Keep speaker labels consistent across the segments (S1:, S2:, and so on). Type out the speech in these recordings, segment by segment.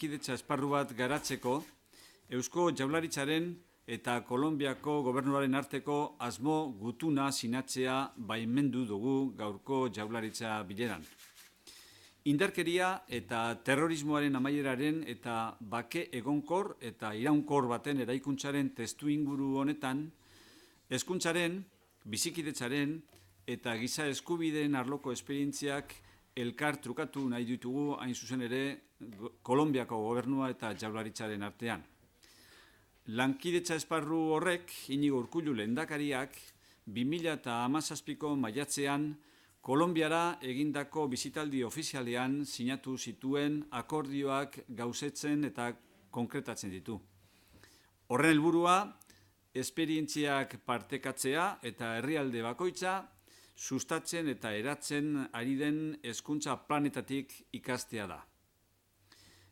S1: lankidetza esparru bat garatzeko Eusko Jaurlaritzaren eta Kolonbiako gobernuaren arteko asmo gutuna sinatzea baimendu dugu gaurko Jaurlaritza bileran. Indarkeria eta terrorismoaren amaieraren eta bake egonkor eta iraunkor baten eraikuntzaren testuinguru honetan, hezkuntzaren, bizikidetzaren eta giza eskubideen arloko esperientziak elkar trukatu nahi ditugu hain zuzen ere Kolonbiako gobernua eta Jaurlaritzaren artean. Lankidetza esparru horrek, Inigo Urkullu lehendakariak, 2017ko maiatzean Kolonbiara egindako bizitaldi ofizialean sinatu zituen akordioak gauzetzen eta konkretatzen ditu. Horren helburua, esperientziak partekatzea eta herrialde bakoitza sustatzen eta eratzen ari den hezkuntza planetatik ikastea da.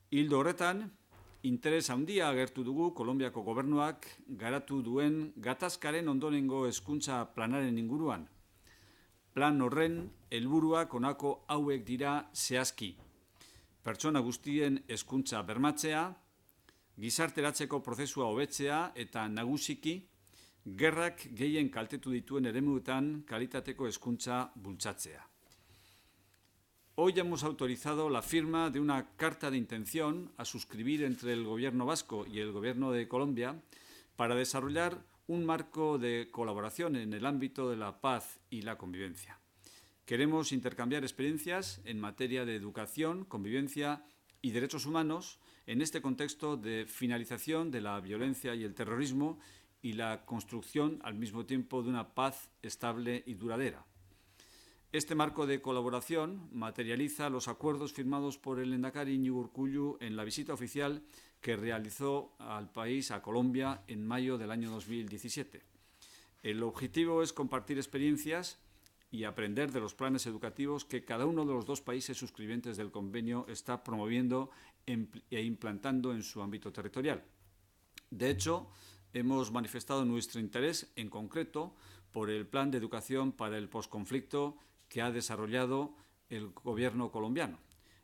S1: Ildo horretan, interes handia agertu dugu Kolonbiako gobernuak garatu duen gatazkaren ondorengo hezkuntza planaren inguruan. Plan horren helburuak honako hauek dira zehazki. Pertsona guztien hezkuntza bermatzea, gizarteratzeko prozesua hobetzea eta nagusiki gerrak gehien kaltetu dituen eremuetan kalitateko hezkuntza bultzatzea. Hoy hemos autorizado la firma de una carta de intención a suscribir entre el Gobierno vasco y el Gobierno de Colombia para desarrollar un marco de colaboración en el ámbito de la paz y la convivencia. Queremos intercambiar experiencias en materia de educación, convivencia y derechos humanos en este contexto de finalización de la violencia y el terrorismo y la construcción al mismo tiempo de una paz estable y duradera. Este marco de colaboración materializa los acuerdos firmados por el lehendakari Iñigo Urkullu en la visita oficial que realizó al país, a Colombia, en mayo del año 2017. El objetivo es compartir experiencias y aprender de los planes educativos que cada uno de los dos países suscribientes del convenio está promoviendo e implantando en su ámbito territorial. De hecho, hemos manifestado nuestro interés en concreto por el Plan de Educación para el Posconflicto que ha desarrollado el gobierno colombiano.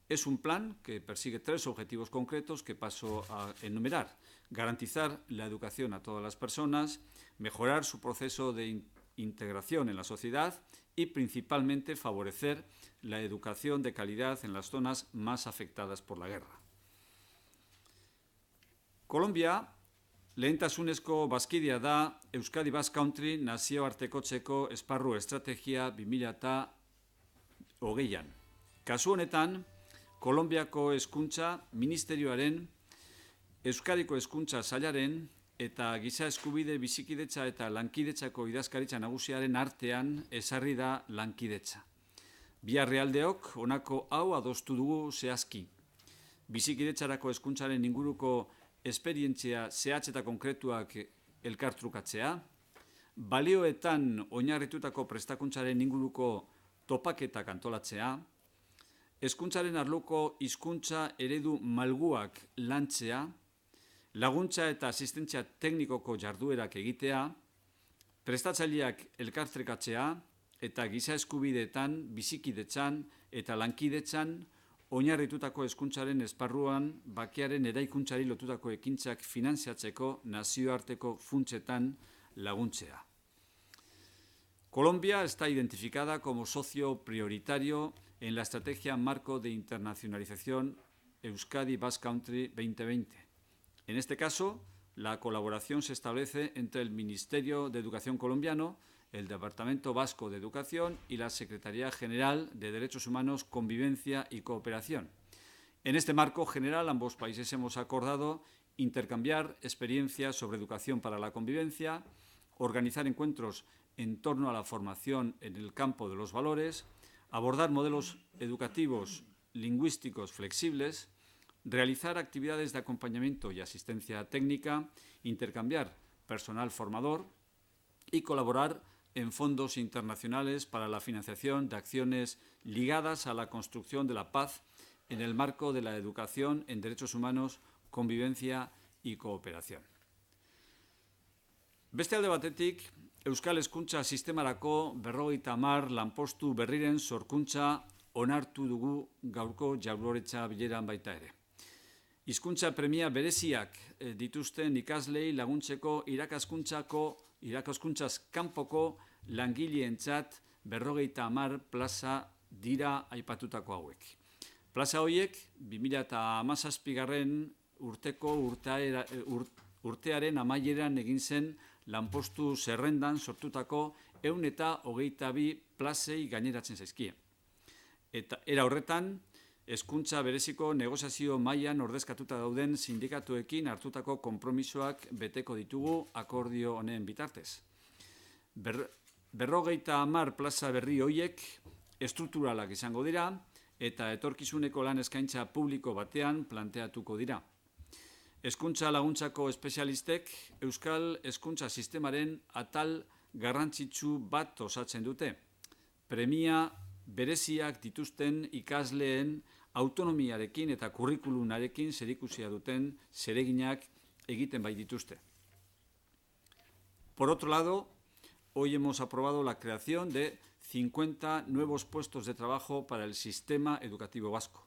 S1: Es un plan que persigue 3 objetivos concretos que paso a enumerar: garantizar la educación a todas las personas, mejorar su proceso de integración en la sociedad y principalmente favorecer la educación de calidad en las zonas más afectadas por la guerra. Colombia lehentasunezko bazkidea da Euskadi Basque Country nazioartekotzeko esparru estrategia 2020an. Kasu honetan, Kolonbiako hezkuntza ministerioaren, Euskadiko hezkuntza sailaren eta giza eskubide bizikidetza eta lankidetzako idazkaritza nagusiaren artean ezarri da lankidetza. Bi herrialdeok honako hau adostu dugu zehazki. Bizikidetzarako hezkuntzaren inguruko esperientzia zehatz eta konkretuak elkartrukatzea, balioetan oinarritutako prestakuntzaren inguruko topaketak antolatzea, hezkuntzaren arloko hizkuntza eredu malguak lantzea, laguntza eta asistentzia teknikoko jarduerak egitea, prestatzaileak elkartrekatzea eta giza eskubideetan, bizikidetzan eta lankidetzan oinarritutako hezkuntzaren esparruan bakearen eraikuntzari lotutako ekintzak finantziatzeko nazioarteko funtsetan laguntzea. Colombia está identificada como socio prioritario en la estrategia Marco de Internacionalización Euskadi Basque Country 2020. En este caso, la colaboración se establece entre el Ministerio de Educación colombiano, el Departamento Vasco de Educación y la Secretaría General de Derechos Humanos, Convivencia y Cooperación. En este marco general, ambos países hemos acordado intercambiar experiencias sobre educación para la convivencia, organizar encuentros en torno a la formación en el campo de los valores, abordar modelos educativos lingüísticos flexibles, realizar actividades de acompañamiento y asistencia técnica, intercambiar personal formador y colaborar en fondos internacionales para la financiación de acciones ligadas a la construcción de la paz en el marco de la educación en derechos humanos, convivencia y cooperación. Beste alde batetik, Euskal Hezkuntza Sistemarako 50 lanpostu berriren sorkuntza onartu dugu gaurko Jaurlaritza bileran baita ere. Hizkuntza premia bereziak dituzten ikaslei laguntzeko irakaskuntzaz kanpoko langileentzat 50 plaza dira aipatutako hauek. Plaza horiek 2017 urtearen amaieran egin zen lanpostu zerrendan sortutako 122 plazei gaineratzen zaizkie. Eta era horretan, hezkuntza bereziko negoziazio mailan ordezkatuta dauden sindikatuekin hartutako konpromisoak beteko ditugu akordio honen bitartez. 50 plaza berri horiek estrukturalak izango dira eta etorkizuneko lan eskaintza publiko batean planteatuko dira. Hezkuntza laguntzako espezialistek Euskal Hezkuntza Sistemaren atal garrantzitsu bat osatzen dute. Premia bereziak dituzten ikasleen autonomiarekin eta kurrikulunarekin zerikusia duten zereginak egiten bai dituzte. Por otro lado, hoy hemos aprobado la creación de 50 nuevos puestos de trabajo para el sistema educativo vasco.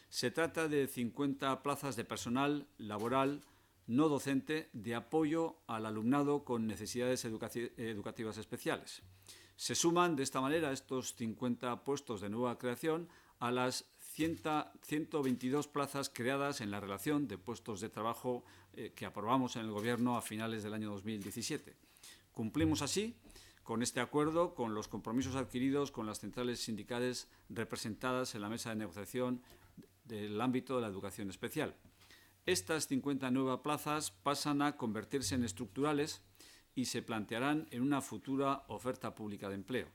S1: Se trata de 50 plazas de personal laboral no docente de apoyo al alumnado con necesidades educativas especiales. Se suman de esta manera estos 50 puestos de nueva creación a las 122 plazas creadas en la relación de puestos de trabajo que aprobamos en el Gobierno a finales del año 2017. Cumplimos así con este acuerdo con los compromisos adquiridos con las centrales sindicales representadas en la mesa de negociación del ámbito de la educación especial. Estas 50 nuevas plazas pasan a convertirse en estructurales y se plantearán en una futura oferta pública de empleo.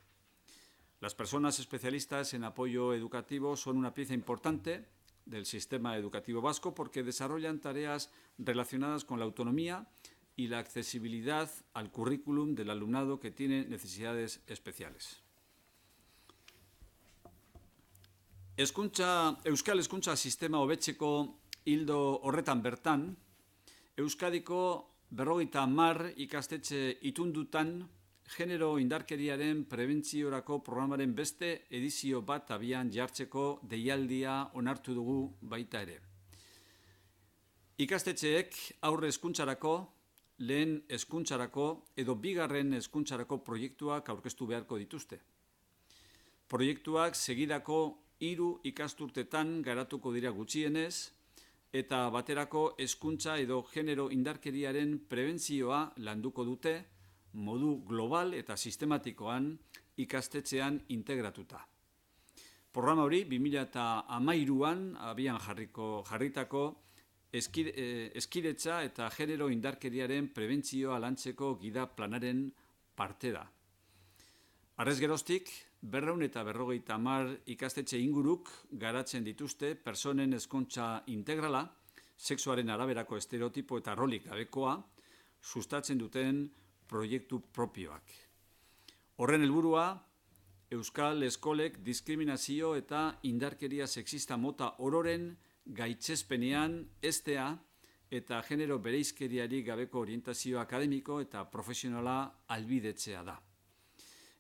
S1: Las personas especialistas en apoyo educativo son una pieza importante del sistema educativo vasco porque desarrollan tareas relacionadas con la autonomía y la accesibilidad al currículum del alumnado que tiene necesidades especiales. Euskal Hezkuntza Sistema hobetzeko ildo horretan bertan, Euskadiko 50 ikastetxe itundutan genero indarkeriaren prebentziorako programaren beste edizio bat abian jartzeko deialdia onartu dugu baita ere. Ikastetxeek aurre hezkuntzarako, lehen hezkuntzarako edo bigarren hezkuntzarako proiektuak aurkeztu beharko dituzte. Proiektuak segidako 3 ikasturtetan garatuko dira gutxienez eta baterako hezkuntza edo genero indarkeriaren prebentzioa landuko dute modu global eta sistematikoan ikastetxean integratuta. Programa hori 2013an abian jarritako hezkidetza eta genero indarkeriaren prebentzioa lantzeko gida planaren parte da. Arrez geroztik, 250 ikastetxe inguruk garatzen dituzte pertsonen hezkuntza integrala, sexuaren araberako estereotipo eta rolik gabekoa, sustatzen duten proiektu propioak. Horren helburua, Euskal Eskolek diskriminazio eta indarkeria sexista mota ororen gaitzespenean estea eta genero bereizkeriari gabeko orientazio akademiko eta profesionala ahalbidetzea da.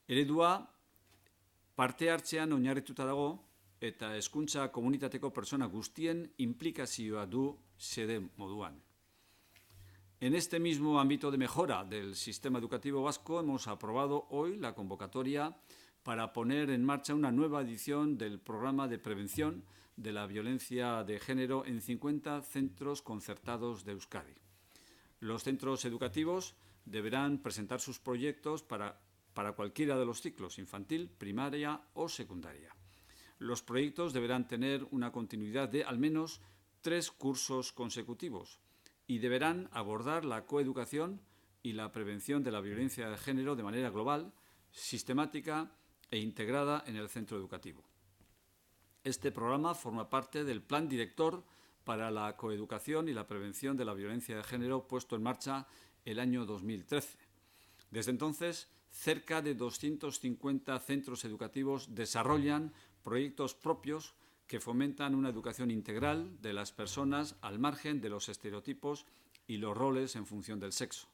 S1: Eredua parte hartzean oinarrituta dago eta hezkuntza komunitateko pertsona guztien inplikazioa du xede moduan. En este mismo ámbito de mejora del sistema educativo vasco hemos aprobado hoy la convocatoria para poner en marcha una nueva edición del programa de prevención de la violencia de género en 50 centros concertados de Euskadi. Los centros educativos deberán presentar sus proyectos para cualquiera de los ciclos, infantil, primaria o secundaria. Los proyectos deberán tener una continuidad de al menos 3 cursos consecutivos y deberán abordar la coeducación y la prevención de la violencia de género de manera global, sistemática e integrada en el centro educativo. Este programa forma parte del Plan Director para la Coeducación y la Prevención de la Violencia de Género puesto en marcha el año 2013. Desde entonces, cerca de 250 centros educativos desarrollan proyectos propios que fomentan una educación integral de las personas al margen de los estereotipos y los roles en función del sexo.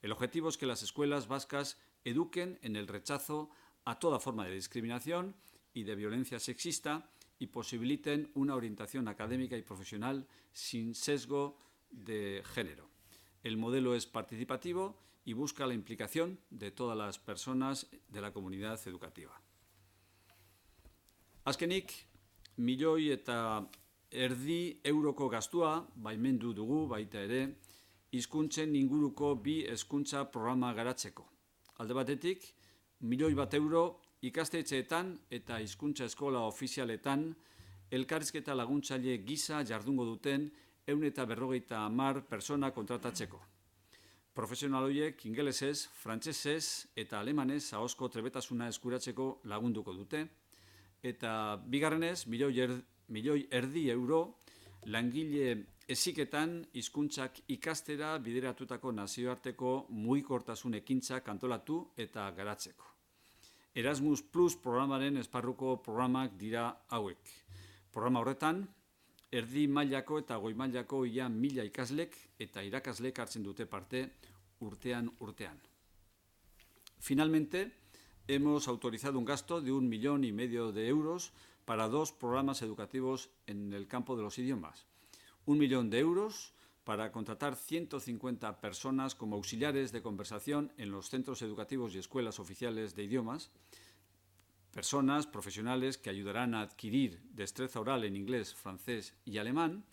S1: El objetivo es que las escuelas vascas eduquen en el rechazo a toda forma de discriminación y de violencia sexista y posibiliten una orientación académica y profesional sin sesgo de género. El modelo es participativo y busca la implicación de todas las personas de la comunidad educativa. Azkenik, 1,5 euroko gastua baimendu dugu baita ere hizkuntzen inguruko 2 hezkuntza programa garatzeko. Alde batetik, 1,000,000 euro ikastetxeetan eta hizkuntza eskola ofizialetan elkarrizketa laguntzaile gisa jardungo duten 150 pertsona kontratatzeko. Profesional horiek ingelesez, frantsesez eta alemanez ahozko trebetasuna eskuratzeko lagunduko dute. Eta bigarrenez, 1,5 euro langile heziketan hizkuntzak ikastera bideratutako nazioarteko mugikortasun ekintzak antolatu eta garatzeko. Erasmus Plus programaren esparruko programak dira hauek. Programa horretan, erdi mailako eta goi mailako ia 1,000 ikaslek eta irakaslek hartzen dute parte urtean. Finalmente, hemos autorizado un gasto de 1,5 millones de euros para 2 programas educativos en el campo de los idiomas. 1 millón de euros para contratar 150 personas como auxiliares de conversación en los centros educativos y escuelas oficiales de idiomas, personas profesionales que ayudarán a adquirir destreza oral en inglés, francés y alemán,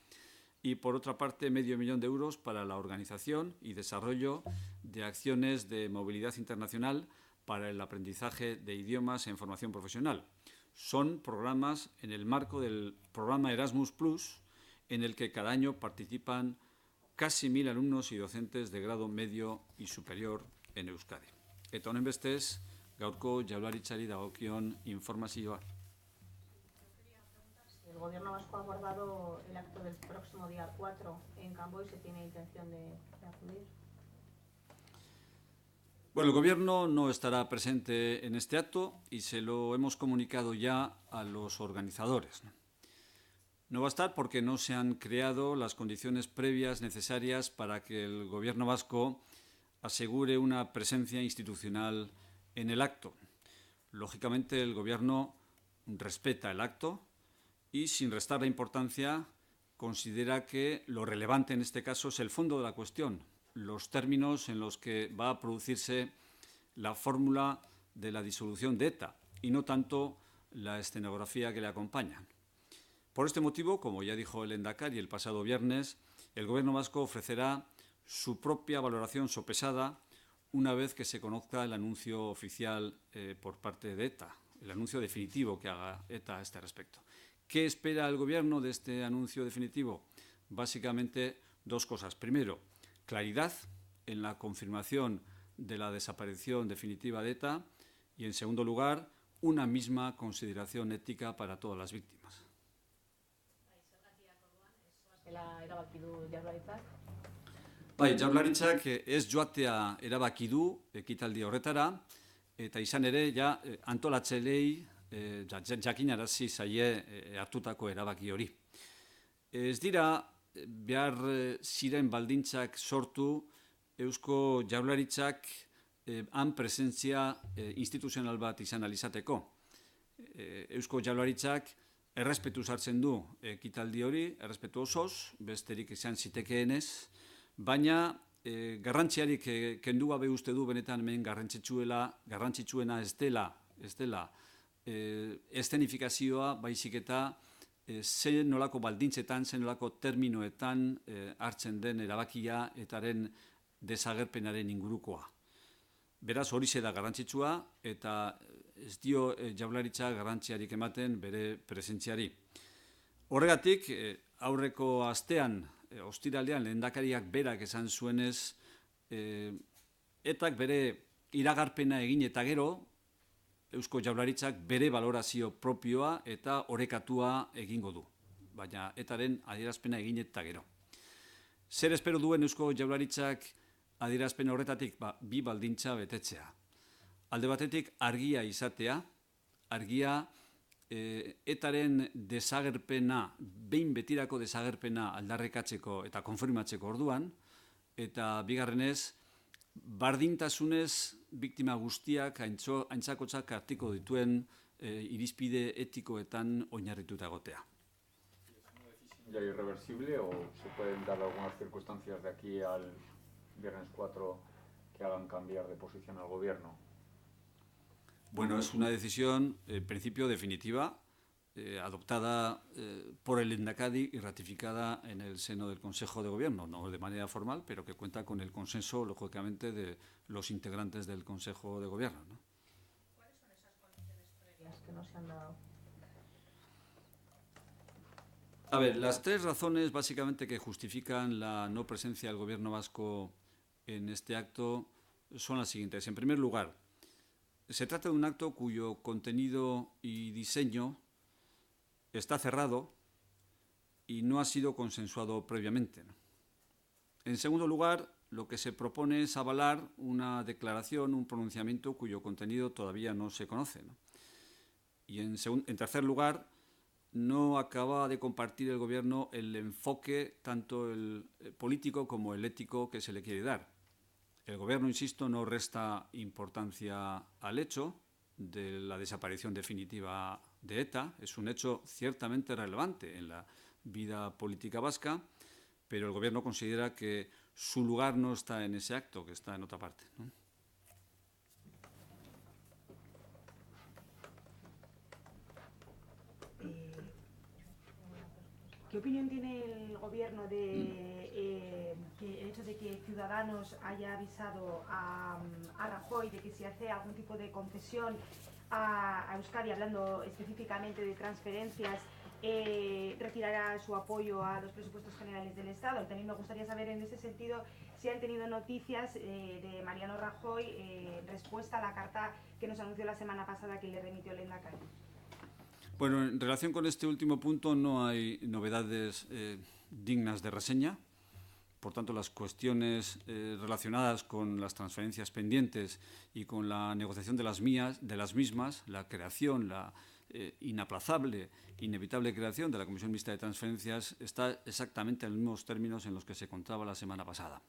S1: y por otra parte 500,000 euros para la organización y desarrollo de acciones de movilidad internacional para el aprendizaje de idiomas en formación profesional. Son programas en el marco del programa Erasmus Plus, en el que cada año participan casi 1,000 alumnos y docentes de grado medio y superior en Euskadi. Eta honenbestez, gaurko jaurlaritzari dagokion informazioa.
S2: El Gobierno vasco ha abordado el acto del próximo día 4 en Cambo y se tiene intención de acudir.
S1: Bueno, el Gobierno no estará presente en este acto y se lo hemos comunicado ya a los organizadores. No va a estar porque no se han creado las condiciones previas necesarias para que el Gobierno vasco asegure una presencia institucional en el acto. Lógicamente, el Gobierno respeta el acto y, sin restar la importancia, considera que lo relevante en este caso es el fondo de la cuestión, los términos en los que va a producirse la fórmula de la disolución de ETA y no tanto la escenografía que le acompaña. Por este motivo, como ya dijo el Lehendakari el pasado viernes, el Gobierno vasco ofrecerá su propia valoración sopesada una vez que se conozca el anuncio oficial por parte de ETA, el anuncio definitivo que haga ETA a este respecto. ¿Qué espera el Gobierno de este anuncio definitivo? Básicamente 2 cosas. Primero, claridad en la confirmación de la desaparición definitiva de ETA y, en segundo lugar, una misma consideración ética para todas las víctimas. Jaurlaritzak ez joatea erabaki du ekitaldi horretara, eta izan ere antolatzaileei jakinarazi zaie hartutako erabaki hori. Ez dira behar ziren baldintzak sortu Eusko Jaurlaritzak han presentzia instituzional bat izan alizateko. Eusko Jaurlaritzak errespetuz hartzen du ekitaldi hori, errespetu osoz, besterik izan zitekeenez, baina garrantziarik kendu gabe uste du benetan hemen garrantzitsuena ez dela eszenifikazioa, baizik eta zen nolako baldintzetan, zen nolako terminoetan hartzen den erabakia etaren desagerpenaren ingurukoa. Beraz, hori da garrantzitsua eta ez dio Jaurlaritza garrantziarik ematen bere presentziari. Horregatik, aurreko astean, ostiralean, Lehendakariak berak esan zuenez, etak bere iragarpena egin eta gero, Eusko Jaurlaritzak bere valorazio propioa eta orekatua egingo du. Baina etaren adierazpena egin eta gero. Zer espero duen Eusko Jaurlaritzak adierazpen horretatik? 2 baldintza betetzea. Alde batetik argia izatea, argia etaren desagerpena, behin betirako desagerpena aldarrikatzeko eta konfirmatzeko orduan, eta bigarrenez, bardintasunez biktima guztiak aintzakotzak hartuko dituen irizpide etikoetan oinarrituta egotea.
S3: ¿Ya irreversible o se pueden dar algunas circunstancias de aquí al viernes 4 que hagan cambiar de posición al gobierno?
S1: Bueno, es una decisión, en principio, definitiva, adoptada por el Lehendakari y ratificada en el seno del Consejo de Gobierno, no de manera formal, pero que cuenta con el consenso, lógicamente, de los integrantes del Consejo de Gobierno, ¿no?
S2: ¿Cuáles son esas condiciones previas que no se han dado?
S1: A ver, las tres razones básicamente que justifican la no presencia del Gobierno vasco en este acto son las siguientes. En primer lugar, se trata de un acto cuyo contenido y diseño está cerrado y no ha sido consensuado previamente, ¿no? En segundo lugar, lo que se propone es avalar una declaración, un pronunciamiento cuyo contenido todavía no se conoce, ¿no? Y en tercer lugar, no acaba de compartir el Gobierno el enfoque, tanto el político como el ético, que se le quiere dar. El Gobierno, insisto, no resta importancia al hecho de la desaparición definitiva de ETA. Es un hecho ciertamente relevante en la vida política vasca, pero el Gobierno considera que su lugar no está en ese acto, que está en otra parte, ¿no?
S4: ¿Qué opinión tiene el Gobierno de el hecho de que Ciudadanos haya avisado a Rajoy de que si hace algún tipo de concesión a Euskadi, hablando específicamente de transferencias, retirará su apoyo a los presupuestos generales del Estado? Y también me gustaría saber en ese sentido si han tenido noticias de Mariano Rajoy en respuesta a la carta que nos anunció la semana pasada que le remitió el Lehendakari.
S1: Bueno, en relación con este último punto no hay novedades dignas de reseña. Por tanto, las cuestiones relacionadas con las transferencias pendientes y con la negociación de las mismas, la creación, la inaplazable, inevitable creación de la Comisión Mixta de Transferencias, está exactamente en los mismos términos en los que se encontraba la semana pasada.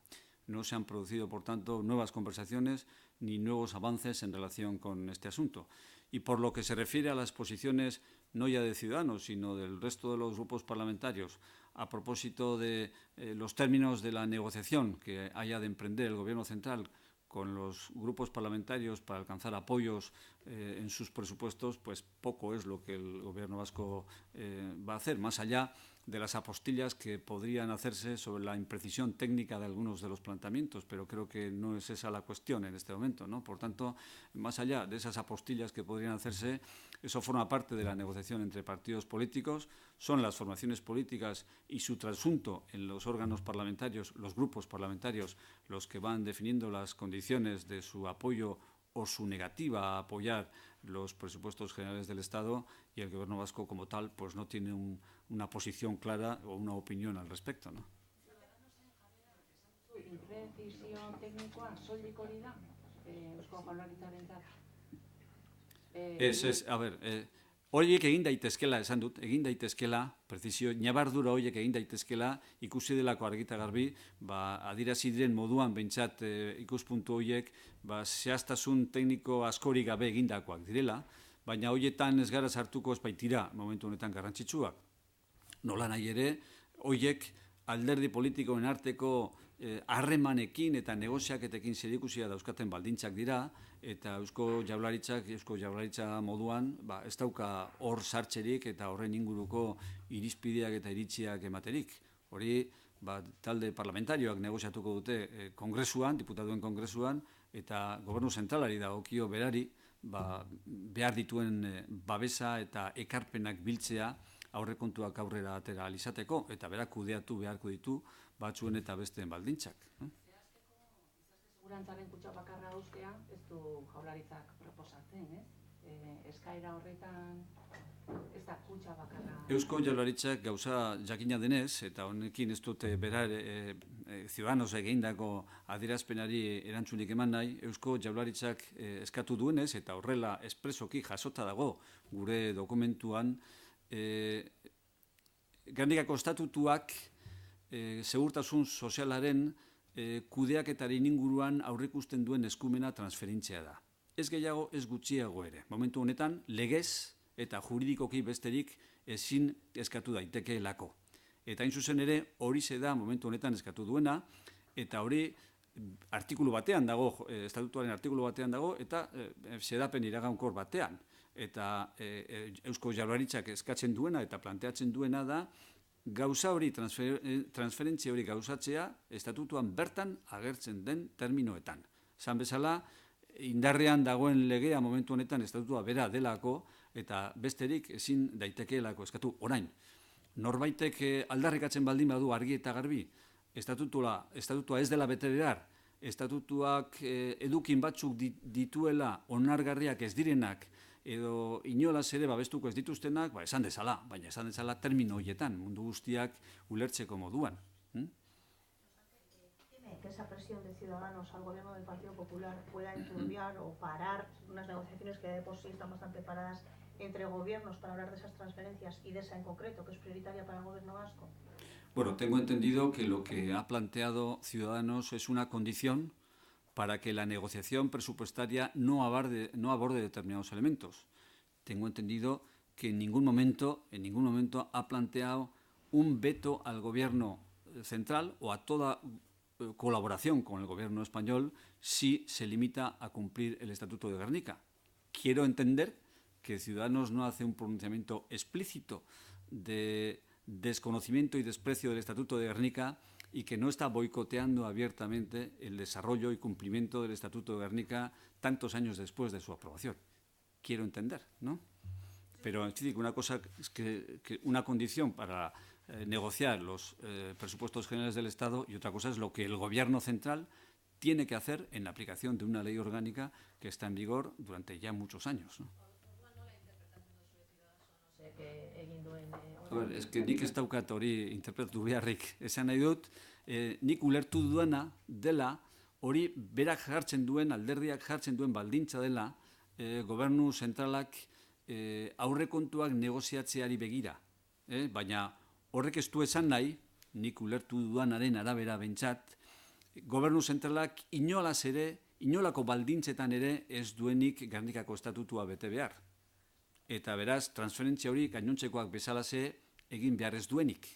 S1: No se han producido, por tanto, nuevas conversaciones ni nuevos avances en relación con este asunto. Y por lo que se refiere a las posiciones no ya de Ciudadanos, sino del resto de los grupos parlamentarios, a propósito de los términos de la negociación que haya de emprender el Gobierno central con los grupos parlamentarios para alcanzar apoyos en sus presupuestos, pues poco es lo que el Gobierno vasco va a hacer, más allá de las apostillas que podrían hacerse sobre la imprecisión técnica de algunos de los planteamientos, pero creo que no es esa la cuestión en este momento, ¿no? Por tanto, más allá de esas apostillas que podrían hacerse, eso forma parte de la negociación entre partidos políticos, son las formaciones políticas y su trasunto en los órganos parlamentarios, los grupos parlamentarios, los que van definiendo las condiciones de su apoyo o su negativa a apoyar los presupuestos generales del Estado, y el Gobierno vasco como tal pues no tiene una posición clara o una opinión al respecto, ¿no?
S5: Imprecisión teknikoa soilik hori da Eusko Jaurlaritzarentzat.
S1: Horiek egin daitezkela, esan dut, egin daitezkela, prezisio, ñabardura horiek egin daitezkela, ikusi delako argita garbi, adierazi diren moduan behintzat ikuspuntu horiek, zehaztasun tekniko askori gabe egindakoak direla, baina horietan ez gara sartuko ez baitira momentu honetan garrantzitsuak. Nola nahi ere, horiek alderdi politikoen arteko harremanekin eta negoziaketekin zerikusia dauzkaten baldintzak dira, eta Eusko Jaurlaritza moduan ez dauka hor sartzerik eta horren inguruko irizpideak eta iritziak ematerik. Hori talde parlamentarioak negoziatuko dute kongresuan, diputatuen kongresuan, eta gobernu zentralari dagokio berari behar dituen babesa eta ekarpenak biltzea aurrekontuak aurrera atera ahal izateko, eta berak kudeatu beharko ditu batzuen eta besteen baldintzak.
S5: Segurantzaren kutxa bakarra uztea ez du Jaurlaritzak proposatzen, ez? Eskaera horretan ez da kutxa bakarra.
S1: Eusko Jaurlaritzak gauza jakina denez, eta honekin ez dute berar Ciudadanos egindako adierazpenari erantzunik eman nahi, Eusko Jaurlaritzak eskatu duenez, eta horrela espresoki jasota dago gure dokumentuan, Gernikako estatutuak segurtasun sozialaren kudeaketaren inguruan aurreikusten duen eskumena transferentzia da. ez gehiago, ez gutxiago ere. Momentu honetan, legez eta juridikoki besterik ezin eskatu daitekeelako. Eta hain zuzen ere, hori da momentu honetan eskatu duena, eta hori artikulu batean dago, estatutuaren artikulu batean dago, eta xedapen iragaunkor batean. Eta Eusko Jaurlaritzak eskatzen duena eta planteatzen duena da, gauza hori, transferentzia hori gauzatzea, estatutuan bertan agertzen den terminoetan. Zan bezala, indarrean dagoen legea momentu honetan estatutua bera delako, eta besterik ezin daitekeelako eskatu orain. Norbaitek aldarrikatzen baldin badu argi eta garbi, estatutua ez dela bete behar, estatutuak edukin batzuk dituela onargarriak ez direnak, edo inolaz ere babestuko ez dituztenak, esan dezala, baina esan dezala termino horietan, mundu guztiak ulertzeko moduan.
S2: Que esa presión de Ciudadanos al gobierno del Partido Popular pueda enturbiar o parar unas negociaciones que de por sí están bastante paradas entre gobiernos para hablar de esas transferencias y de esa en concreto, que es prioritaria para el gobierno vasco?
S1: Bueno, tengo entendido que lo que ha planteado Ciudadanos es una condición para que la negociación presupuestaria no aborde determinados elementos. Tengo entendido que en ningún momento ha planteado un veto al gobierno central o a toda colaboración con el gobierno español si se limita a cumplir el Estatuto de Gernika. Quiero entender que Ciudadanos no hace un pronunciamiento explícito de desconocimiento y desprecio del Estatuto de Gernika y que no está boicoteando abiertamente el desarrollo y cumplimiento del Estatuto de Gernika tantos años después de su aprobación. Quiero entender, ¿no? Pero en fin, una cosa es que una condición para negociar los presupuestos generales del Estado y otra cosa es lo que el Gobierno central tiene que hacer en la aplicación de una ley orgánica que está en vigor durante ya muchos años, ¿no? Es que nik ez daukat hori interpretatu beharrik. Esan nahi dut, nik ulertu duena dela, hori berak jartzen duen, alderdiak jartzen duen baldintza dela, gobernu zentralak aurrekontuak negoziatzeari begira. Baina horrek ez du esan nahi, nik ulertu duanaren arabera bentsat, gobernu zentralak inolako baldintzetan ere ez duenik Gernikako estatutua bete behar. Eta beraz, transferentzia hori gainontzekoak bezalaze egin behar ez duenik.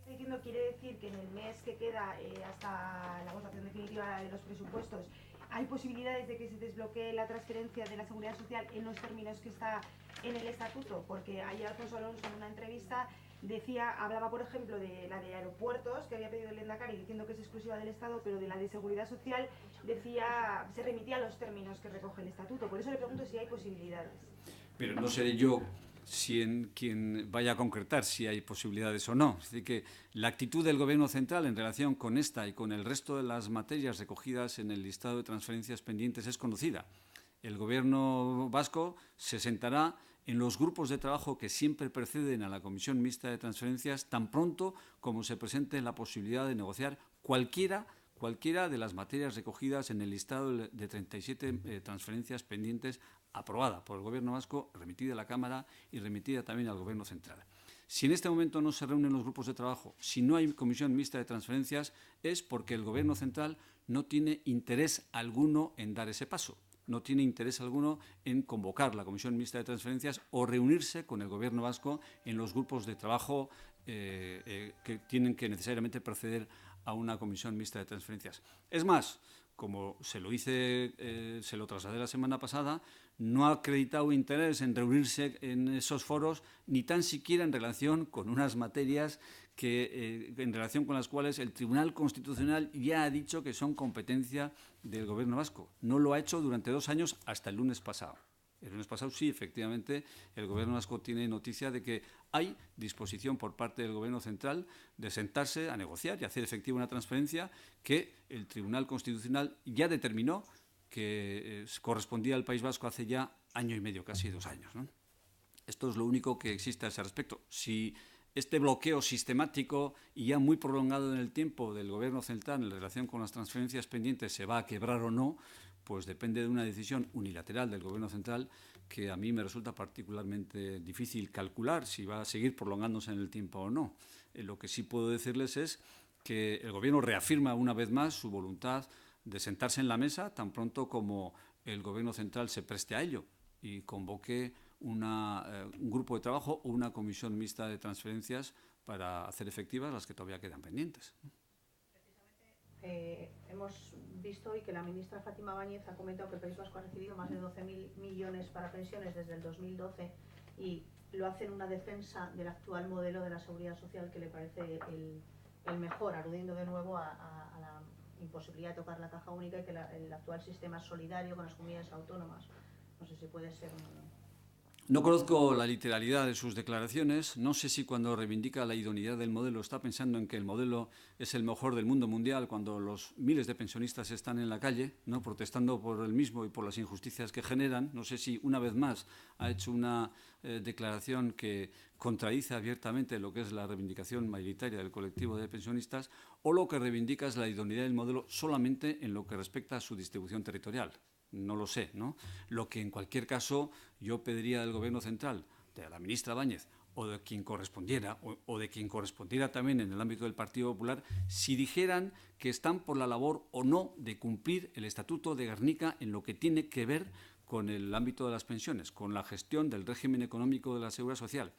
S4: Diciendo quiere decir que en el mes que queda hasta la votación definitiva de los presupuestos hay posibilidades de que se desbloquee la transferencia de la Seguridad Social en los términos que está en el estatuto, porque ayer Alfonso Alonso en una entrevista hablaba por ejemplo de la de aeropuertos que había pedido el Lehendakari diciendo que es exclusiva del Estado, pero de la de Seguridad Social se remitía a los términos que recoge el estatuto. Por eso le pregunto si hay posibilidades.
S1: Pero no seré yo quien vaya a concretar si hay posibilidades o no. Es decir, que la actitud del Gobierno central en relación con esta y con el resto de las materias recogidas en el listado de transferencias pendientes es conocida. El Gobierno vasco se sentará en los grupos de trabajo que siempre preceden a la Comisión Mixta de Transferencias tan pronto como se presente la posibilidad de negociar cualquiera de las materias recogidas en el listado de 37 transferencias pendientes aprobada por el Gobierno vasco, remitida a la Cámara y remitida también al Gobierno central. Si en este momento no se reúnen los grupos de trabajo, si no hay comisión mixta de transferencias, es porque el Gobierno central no tiene interés alguno en dar ese paso. No tiene interés alguno en convocar la comisión mixta de transferencias o reunirse con el Gobierno vasco en los grupos de trabajo que tienen que necesariamente proceder a una comisión mixta de transferencias. Es más, como se lo trasladé la semana pasada, no ha acreditado interés en reunirse en esos foros ni tan siquiera en relación con unas materias en relación con las cuales el Tribunal Constitucional ya ha dicho que son competencia del Gobierno vasco. No lo ha hecho durante 2 años hasta el lunes pasado. El lunes pasado sí, efectivamente, el Gobierno vasco tiene noticia de que hay disposición por parte del Gobierno central de sentarse a negociar y hacer efectiva una transferencia que el Tribunal Constitucional ya determinó que correspondía al País Vasco hace ya 1 año y medio, casi 2 años, ¿no? Esto es lo único que existe a ese respecto. Si este bloqueo sistemático y ya muy prolongado en el tiempo del Gobierno central en relación con las transferencias pendientes se va a quebrar o no, pues depende de una decisión unilateral del Gobierno central que a mí me resulta particularmente difícil calcular si va a seguir prolongándose en el tiempo o no. Lo que sí puedo decirles es que el Gobierno reafirma una vez más su voluntad de sentarse en la mesa tan pronto como el Gobierno central se preste a ello y convoque un grupo de trabajo o una comisión mixta de transferencias para hacer efectivas las que todavía quedan pendientes.
S2: Hemos visto hoy que la ministra Fátima Báñez ha comentado que el País Vasco ha recibido más de 12.000 millones para pensiones desde el 2012 y lo hace en una defensa del actual modelo de la seguridad social que le parece el mejor, aludiendo de nuevo a la imposibilidad de tocar la caja única y que el actual sistema es solidario con las comunidades autónomas. No sé si puede ser
S1: No conozco la literalidad de sus declaraciones, no sé si cuando reivindica la idoneidad del modelo está pensando en que el modelo es el mejor del mundo mundial cuando los miles de pensionistas están en la calle, ¿no?, protestando por el mismo y por las injusticias que generan. No sé si una vez más ha hecho una declaración que contradice abiertamente lo que es la reivindicación mayoritaria del colectivo de pensionistas, o lo que reivindica es la idoneidad del modelo solamente en lo que respecta a su distribución territorial. No lo sé, ¿no? Lo que en cualquier caso yo pediría del Gobierno central, de la ministra Báñez o de quien correspondiera, o de quien correspondiera también en el ámbito del Partido Popular, si dijeran que están por la labor o no de cumplir el Estatuto de Gernika en lo que tiene que ver con el ámbito de las pensiones, con la gestión del régimen económico de la Seguridad Social,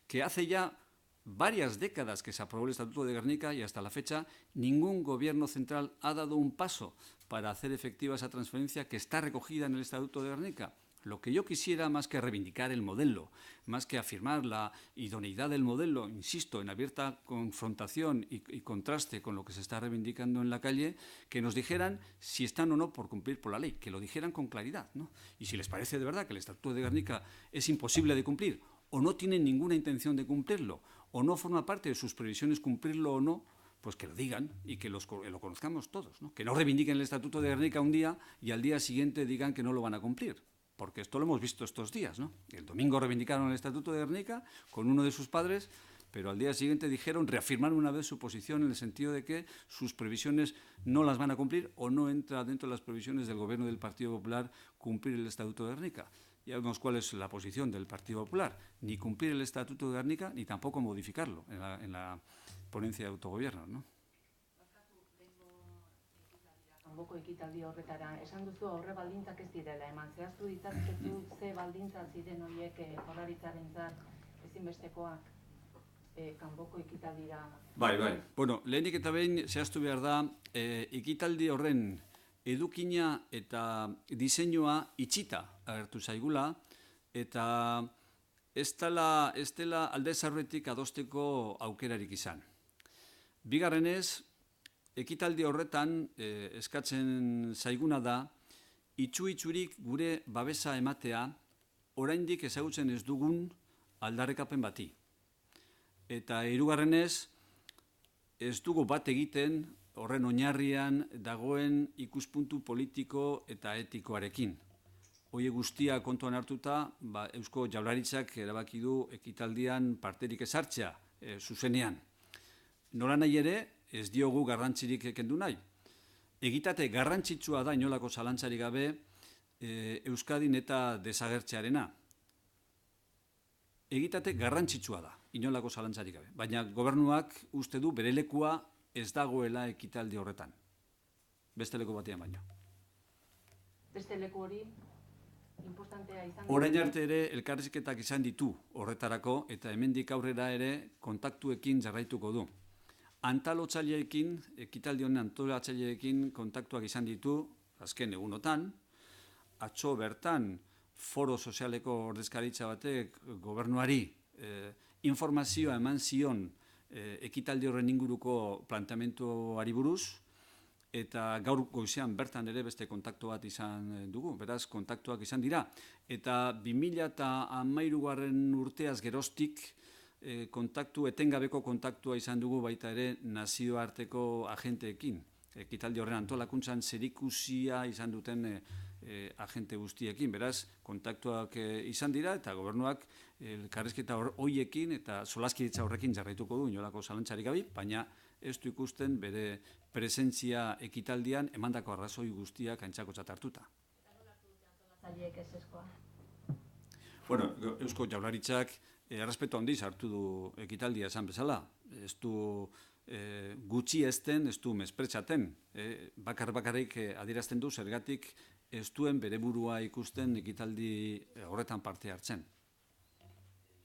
S1: que hace ya varias décadas que se aprobó el Estatuto de Gernika y hasta la fecha ningún gobierno central ha dado un paso para hacer efectiva esa transferencia que está recogida en el Estatuto de Gernika. Lo que yo quisiera, más que reivindicar el modelo, más que afirmar la idoneidad del modelo, insisto, en abierta confrontación y contraste con lo que se está reivindicando en la calle, que nos dijeran si están o no por cumplir por la ley, que lo dijeran con claridad, ¿no? Y si les parece de verdad que el Estatuto de Gernika es imposible de cumplir, o no tienen ninguna intención de cumplirlo, o no forma parte de sus previsiones cumplirlo o no, pues que lo digan y que lo conozcamos todos, ¿no? Que no reivindiquen el Estatuto de Gernika un día y al día siguiente digan que no lo van a cumplir, porque esto lo hemos visto estos días, ¿no? El domingo reivindicaron el Estatuto de Gernika con uno de sus padres, pero al día siguiente reafirmaron una vez su posición en el sentido de que sus previsiones no las van a cumplir o no entra dentro de las previsiones del Gobierno del Partido Popular cumplir el Estatuto de Gernika. Ya vemos cuál es la posición del Partido Popular, ni cumplir el Estatuto de Gernika ni tampoco modificarlo en la ponencia de autogobierno, ¿no?
S5: Kanboko ekitaldi horretara, esan duzu aurre baldintzak ez direla eman, zehaztu ditzakezu ze baldintzak ziren horiek Jaurlaritzarentzat ezinbestekoak kanboko ekitaldira.
S1: Bai. Bueno, lehenik eta behin zehaztu behar da, ekitaldi horren edukina eta diseinua itxita agertu zaigula, eta ez dela aldez aurretik adosteko aukerarik izan. Bigarrenez, ekitaldi horretan eskatzen zaiguna da, itxurik gure babesa ematea, oraindik ezagutzen ez dugun aldarrikapen bati. Eta hirugarrenez, ez dugu bat egiten horren oinarrian dagoen ikuspuntu politiko eta etikoarekin. Horiek guztia kontuan hartuta, Eusko Jaurlaritzak erabaki du ekitaldian parterik ez hartzea zuzenean. Nolanahi ere, ez diogu garrantzirik kendu nahi. Egitate garrantzitsua da inolako zalantzarik gabe Euskadin eta desagertzearena. Egitate garrantzitsua da, inolako zalantzarik gabe. Baina gobernuak uste du bere lekua ez dagoela ekitaldi horretan. Beste leku batean baino.
S5: Beste leku hori importantea izan da.
S1: Orain arte ere elkarrizketak izan ditu horretarako eta hemendik aurrera ere kontaktuekin jarraituko du. Antolatzaileekin, ekitaldi honen antolatzaileekin kontaktuak izan ditu azken egunotan. Atzo bertan foro sozialeko ordezkaritza batek gobernuari informazioa eman zion ekitaldi horren inguruko planteamenduari buruz, eta gaur goizean bertan ere beste kontaktu bat izan dugu, beraz kontaktuak izan dira. Eta 2013 urteaz geroztik etengabeko kontaktua izan dugu baita ere nazioarteko agenteekin. Ekitaldi horren antolakuntzan zerikusia izan duten agente guztiekin, beraz kontaktuak izan dira eta gobernuak elkarrizketa horiekin eta solaskidetza horrekin jarraituko du inolako zalantzarik gabe, baina ez du ikusten bere presentzia ekitaldian emandako arrazoi guztiak aintzakotzat hartuta.
S2: Antolatzaileek ezezkoa.
S1: Bueno, Eusko Jaurlaritzak errespetu handiz hartu du ekitaldia esan bezala. Ez du gutxi ezten, ez du mespretxaten. Bakarrik adierazten du zergatik ez duen bere burua ikusten ekitaldi horretan parte hartzen.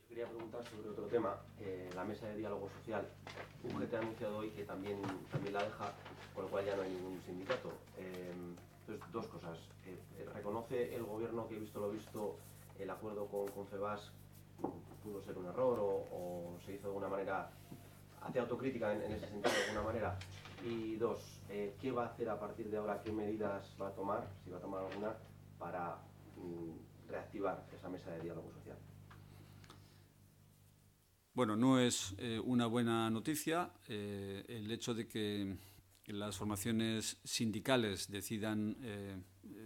S6: Yo quería preguntar sobre otro tema, la mesa de diálogo social. UGT ha anunciado hoy que también la deja, con lo cual ya no hay ningún sindicato. Entonces, dos cosas. ¿Reconoce el gobierno que, visto lo visto, el acuerdo con Confebask pudo ser un error o se hizo de alguna manera, hace autocrítica en ese sentido de alguna manera? Y dos, ¿qué va a hacer a partir de ahora? ¿Qué medidas va a tomar, si va a tomar alguna, para reactivar esa mesa de diálogo social?
S1: Bueno, no es una buena noticia el hecho de que las formaciones sindicales decidan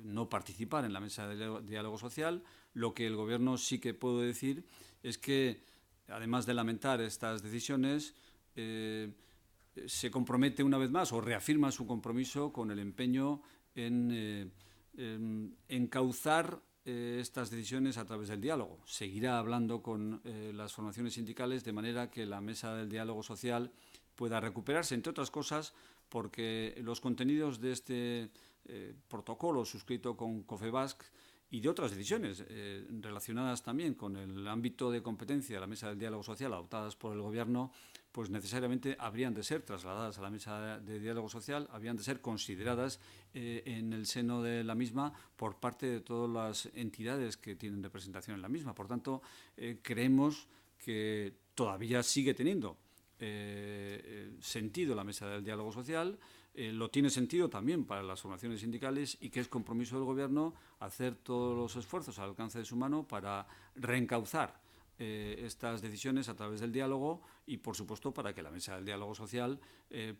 S1: no participar en la mesa de diálogo social. Lo que el Gobierno sí que puedo decir es que, además de lamentar estas decisiones, se compromete una vez más o reafirma su compromiso con el empeño en encauzar estas decisiones a través del diálogo. Seguirá hablando con las formaciones sindicales de manera que la mesa del diálogo social pueda recuperarse, entre otras cosas, porque los contenidos de este protocolo suscrito con Confebask y de otras decisiones relacionadas también con el ámbito de competencia de la mesa del diálogo social adoptadas por el Gobierno, pues necesariamente habrían de ser trasladadas a la mesa de diálogo social, habrían de ser consideradas en el seno de la misma por parte de todas las entidades que tienen representación en la misma. Por tanto, creemos que todavía sigue teniendo sentido la mesa del diálogo social, lo tiene sentido también para las formaciones sindicales y que es compromiso del Gobierno hacer todos los esfuerzos al alcance de su mano para reencauzar estas decisiones a través del diálogo y, por supuesto, para que la mesa del diálogo social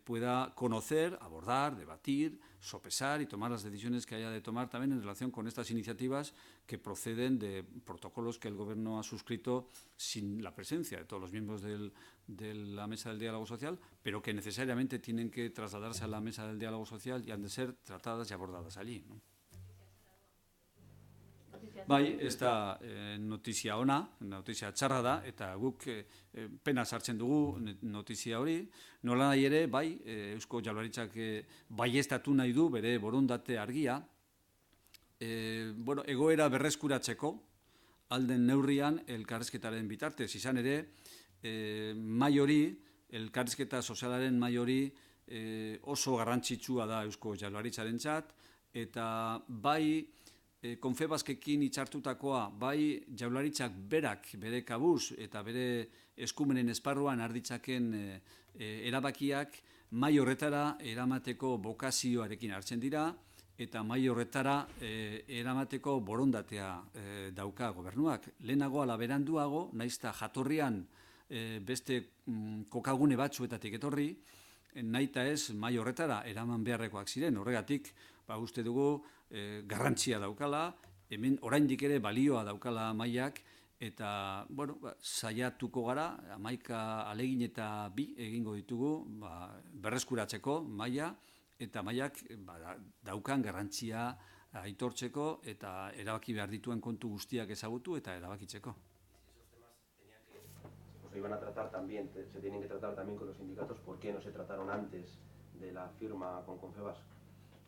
S1: pueda conocer, abordar, debatir, sopesar y tomar las decisiones que haya de tomar también en relación con estas iniciativas que proceden de protocolos que el Gobierno ha suscrito sin la presencia de todos los miembros de la mesa del diálogo social, pero que necesariamente tienen que trasladarse a la mesa del diálogo social y han de ser tratadas y abordadas allí, ¿no? Bai, ez da notizia ona, notizia txarra da, eta guk pena sartzen dugu notizia hori. Nola nahi ere, bai, Eusko Jaurlaritzak baieztatu nahi du bere borondate argia. Egoera berreskuratzeko, alden neurrian elkarrizketaren bitartez, izan ere, mahai hori, elkarrizketa sozialaren mahai hori oso garrantzitsua da Eusko Jaurlaritzarentzat, eta bai, Confebaskekin hitzartutakoa, bai Jaurlaritzak berak bere kabuz eta bere eskumenen esparruan arditzaken erabakiak mahai horretara eramateko bokazioarekin hartzen dira eta mahai horretara eramateko borondatea dauka gobernuak. Lehenago ala beranduago, naizta jatorrian beste kokagune batzuetatik etorri, nahita ez mahai horretara eraman beharrekoak ziren. Horregatik, uste dugu garrantzia daukala, hemen oraindik ere balioa daukala mahaiak, eta saiatuko gara, 11 ahalegin eta 2 egingo ditugu berreskuratzeko mahaia, eta mahaiak daukan garrantzia aitortzeko eta erabaki behar dituen kontu guztiak ezagutu eta erabakitzeko.
S6: Se iban a tratar también, se tienen que tratar también con los sindicatos. ¿Por qué no se trataron antes de la firma con Confebask?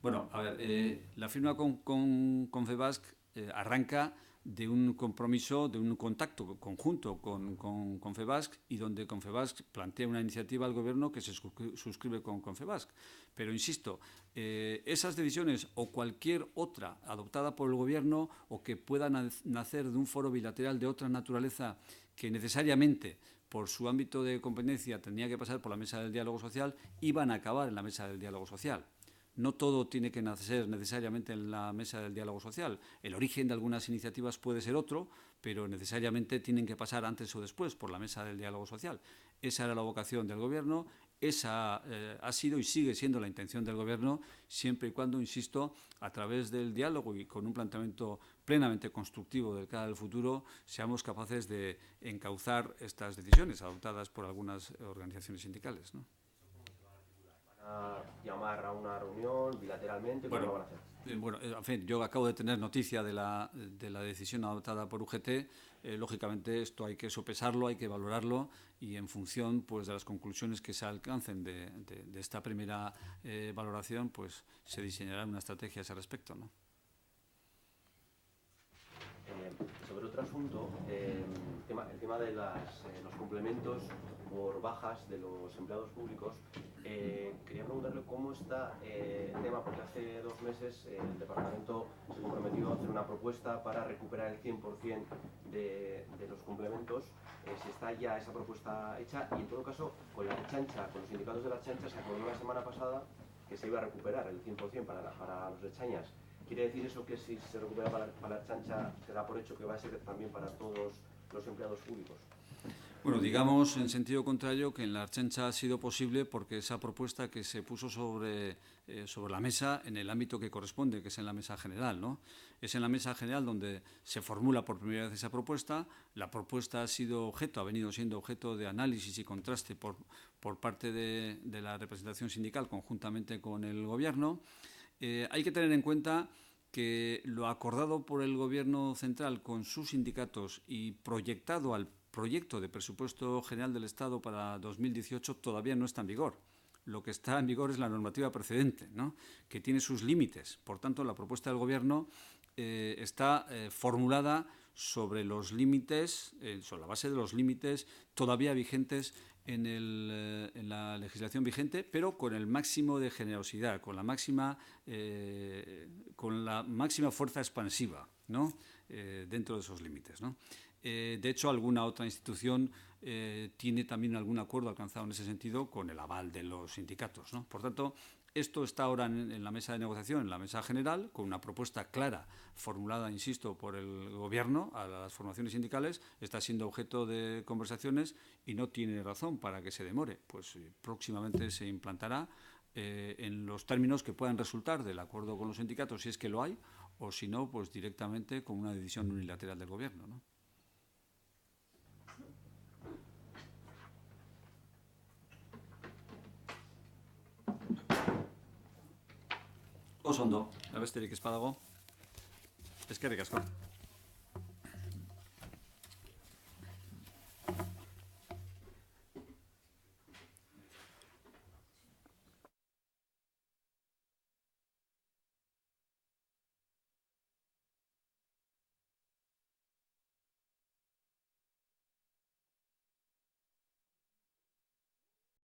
S1: Bueno, a ver, la firma con Confebask arranca de un compromiso, de un contacto conjunto con Confebask y donde Confebask plantea una iniciativa al Gobierno que se suscribe con Confebask. Pero insisto, esas decisiones o cualquier otra adoptada por el Gobierno o que pueda nacer de un foro bilateral de otra naturaleza que necesariamente por su ámbito de competencia tendría que pasar por la mesa del diálogo social, iban a acabar en la mesa del diálogo social. No todo tiene que nacer necesariamente en la mesa del diálogo social. El origen de algunas iniciativas puede ser otro, pero necesariamente tienen que pasar antes o después por la mesa del diálogo social. Esa era la vocación del Gobierno, esa ha sido y sigue siendo la intención del Gobierno, siempre y cuando, insisto, a través del diálogo y con un planteamiento plenamente constructivo del cara al futuro, seamos capaces de encauzar estas decisiones adoptadas por algunas organizaciones sindicales, ¿no?
S6: ¿A llamar a una reunión bilateralmente? ¿Cómo lo van a hacer?
S1: En fin, yo acabo de tener noticia de la decisión adoptada por UGT. Lógicamente esto hay que sopesarlo, hay que valorarlo y en función pues, de las conclusiones que se alcancen de esta primera valoración, pues se diseñará una estrategia a ese respecto, ¿no?
S6: Sobre otro asunto, el tema de los complementos por bajas de los empleados públicos, quería preguntarle cómo está el tema, porque hace 2 meses el Departamento se comprometió a hacer una propuesta para recuperar el 100% de los complementos, si está ya esa propuesta hecha, y en todo caso, con la Ertzaintza, con los sindicatos de la Ertzaintza, se acordó la semana pasada que se iba a recuperar el 100% para los ertzainas. ¿Quiere decir eso que si se recupera para la Ertzaintza se da por hecho que va a ser también para todos los empleados públicos?
S1: Bueno, digamos en sentido contrario que en la Ertzaintza ha sido posible porque esa propuesta que se puso sobre la mesa en el ámbito que corresponde, que es en la mesa general, ¿no? Es en la mesa general donde se formula por primera vez esa propuesta. La propuesta ha venido siendo objeto de análisis y contraste por parte de la representación sindical conjuntamente con el Gobierno. Hay que tener en cuenta que lo acordado por el Gobierno central con sus sindicatos y proyectado al proyecto de presupuesto general del Estado para 2018 todavía no está en vigor. Lo que está en vigor es la normativa precedente, ¿no?, que tiene sus límites. Por tanto, la propuesta del Gobierno está formulada sobre los límites, sobre la base de los límites todavía vigentes en la legislación vigente, pero con el máximo de generosidad, con la máxima fuerza expansiva, ¿no?, dentro de esos límites, ¿no? De hecho, alguna otra institución tiene también algún acuerdo alcanzado en ese sentido con el aval de los sindicatos, ¿no? Por tanto, esto está ahora en la mesa de negociación, en la mesa general, con una propuesta clara, formulada, insisto, por el Gobierno a las formaciones sindicales, está siendo objeto de conversaciones y no tiene razón para que se demore. Pues próximamente se implantará en los términos que puedan resultar del acuerdo con los sindicatos, si es que lo hay, o si no, pues directamente con una decisión unilateral del Gobierno, ¿no? Oso ondo, besterik ez badago, eskerrik asko.